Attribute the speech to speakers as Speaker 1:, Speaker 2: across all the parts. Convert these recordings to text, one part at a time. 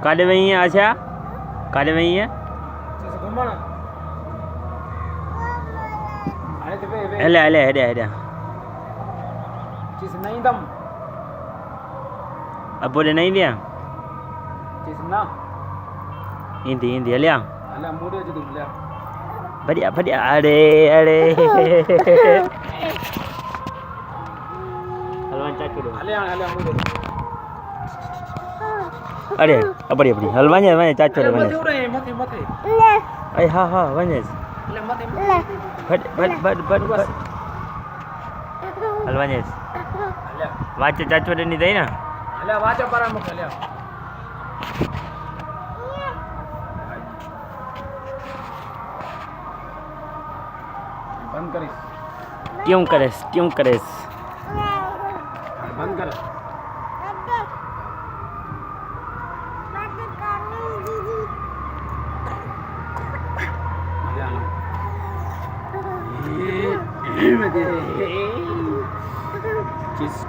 Speaker 1: काले वही है। अच्छा काले वही है। हेले हेले हेले हेले
Speaker 2: चीज नहीं दम
Speaker 1: अब बोले नहीं दिया
Speaker 2: चीज ना
Speaker 1: हिंदी हिंदी लिया
Speaker 2: अल्लाह मूड है जो ले
Speaker 1: बढ़िया बढ़िया अरे अरे हलवान चाचू
Speaker 2: अल्लाह मूड
Speaker 1: अरे बढ़िया बढ़िया हलवान है वाने चाचू रे
Speaker 2: मथे उड़े मथे मथे
Speaker 1: अरे हाँ हाँ वाने
Speaker 2: अल्लाह मथे
Speaker 1: बट बट बट बट बट हलवान है
Speaker 2: अल्लाह
Speaker 1: वाचे चाचू रे नहीं दई ना
Speaker 2: अल्लाह वाचा पर मुख अल्लाह बंद करिस
Speaker 1: क्यों करेस
Speaker 2: बंद कर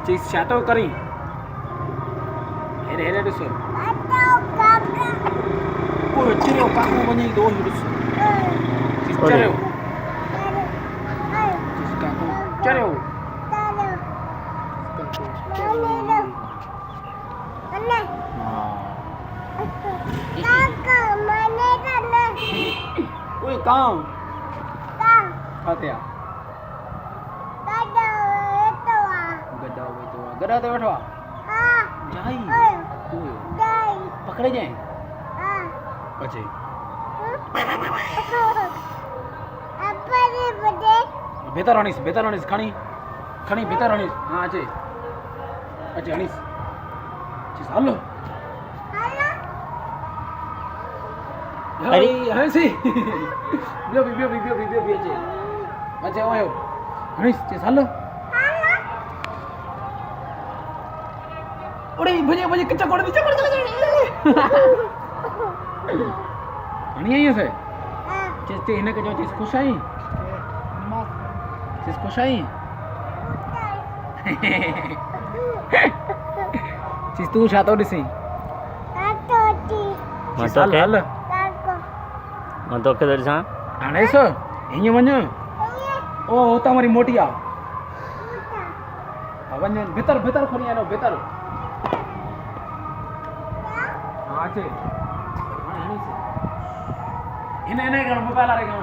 Speaker 2: चीज चाटो करी हेरे हेरे दुसो ओ चिरो काकू बनी दो दुसो चीज चलो चीज काकू चलो ओए काम फातिया गड़ा दे बैठवा जाई पकड़े जाए પછી बेतर हणीस खणी खणी बेतर हणीस हां अचे अचे हणीस चीज हलो
Speaker 1: अरे
Speaker 2: हणसी बियो अचे अचे आयो हणीस चीज हलो ओरे भजे भजे कच्चा कोड़ हणी आई से चीज ते हिन के जो चीज खुश आई चीज खुश आई चीज तू छातो दिसी
Speaker 1: मैं तो के दर्शन
Speaker 2: हाणे सो हिय वञ ओ होता मारी मोटिया वञ भीतर भीतर खोनी आनो भीतर हां छे हाणे से इने गण मोबाइल आ रे गण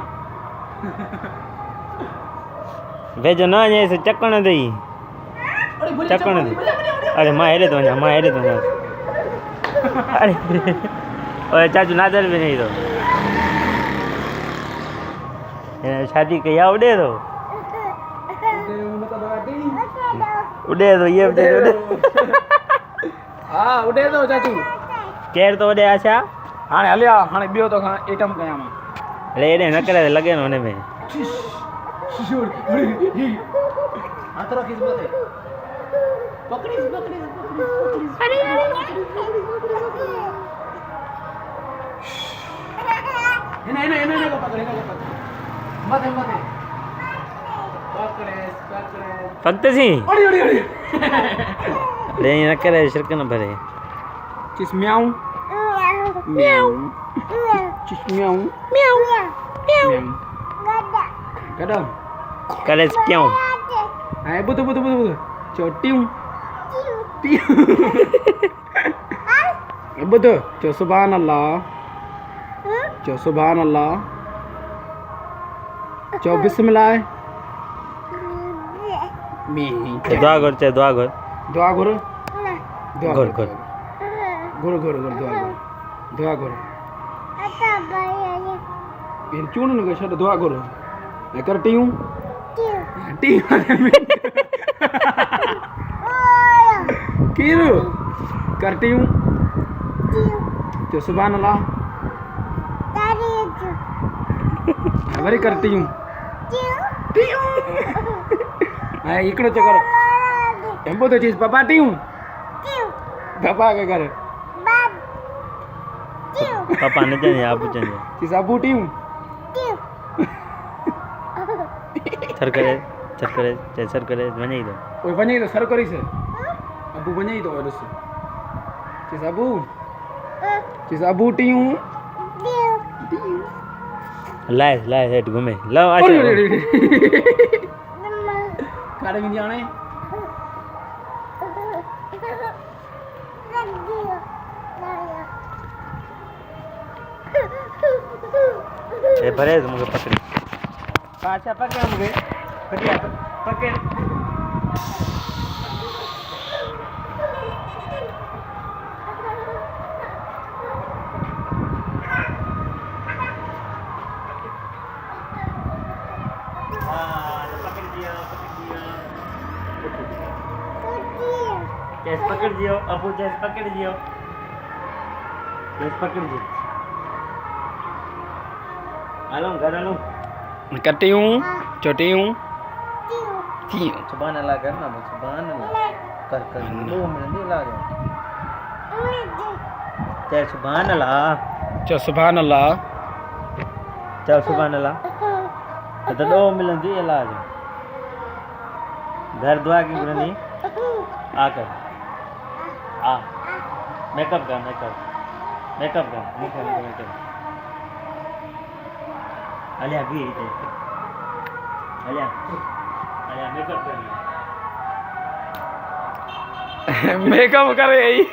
Speaker 1: भेजो ना ये से चक्कण दई चक्कण दई अरे मां हेरे तो अरे ओए चाचू नादर भी नहीं तो शादी के या उड़े तो उड़े तो ये उड़े
Speaker 2: हां उड़े तो चाचू
Speaker 1: केर तो उड़े आशा
Speaker 2: हाणे हलिया हाणे बियो तो खां एटम कया मां
Speaker 1: ले ने न करे लगे न होने में
Speaker 2: हाथ रखिस मथे पकड़िस अरे इने को पकड़े मथे पकड़े
Speaker 1: फक्त सी
Speaker 2: ओड़ी
Speaker 1: ले न करे शिरक न भरे
Speaker 2: चिस म्याऊ चिस म्याऊ गदा
Speaker 1: करे क्यों
Speaker 2: आए बुत छोटियूं बुत चो सुभान अल्लाह चो बिस्मिल्लाह
Speaker 1: दुआ कर
Speaker 2: दुआ गुरु इन चून न छड़ दुआ गुरु कर टियूं कीरू कर टियूं चो सुभान अल्लाह वरी कर टियूं हां इकड़ो चकर एम्बो तो चीज पापा टियूं पापा के करे
Speaker 1: पप्पा न चने आप चने
Speaker 2: चीज अबू टीम
Speaker 1: सर करे वने दो
Speaker 2: ओए वने तो सर करी से अबू वने तो ओए दस चीज अबू टीम
Speaker 1: लाए हेड घूमे लो आ
Speaker 2: काड़े में जाने
Speaker 1: ए भरे मुझे पकड़ी पाछा पकड़ मुझे बढ़िया पकड़ चेस पकड़ दियो अपू चेस पकड़ दियो आलो घर आलो
Speaker 2: कटी हूँ छोटी हूँ
Speaker 1: सुभान अल्लाह करना सुभान अल्लाह कर 2 मिनट नहीं ला जाओ चल सुभान अल्लाह
Speaker 2: चल सुभान अल्लाह
Speaker 1: तो 2 मिनट दी ला जाओ घर दुआ की बुरनी आकर आ मेकअप कर मेकअप अलिया भी अलिया मेकअप कर
Speaker 2: मेकअप करे यही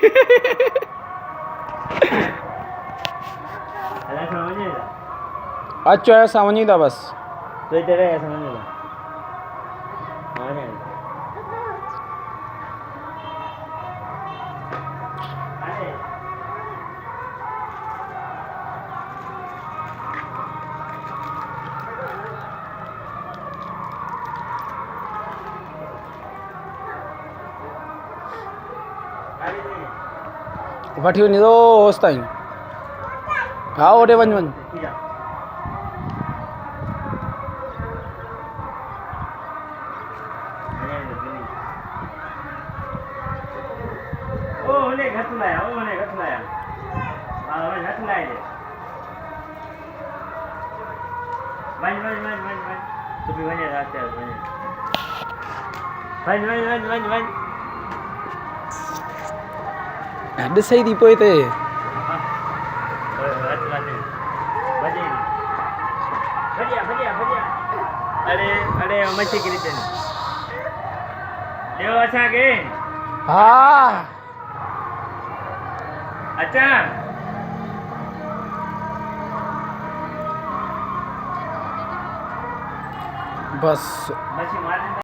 Speaker 1: अलिया समझे
Speaker 2: अच्छा ऐसा वही था बस
Speaker 1: तो इधर है समझे
Speaker 2: वठी वञे थो होसि ताईं हा ओॾे वञ
Speaker 1: ओने घट लाया हां घट लाए वन तू भी वने रास्ते वन
Speaker 2: ॾिसई थी पोइ हिते
Speaker 1: अरे मच्छी किरी चली ॾियो असांखे
Speaker 2: हा
Speaker 1: अच्छा
Speaker 2: बस
Speaker 1: मच्छी मार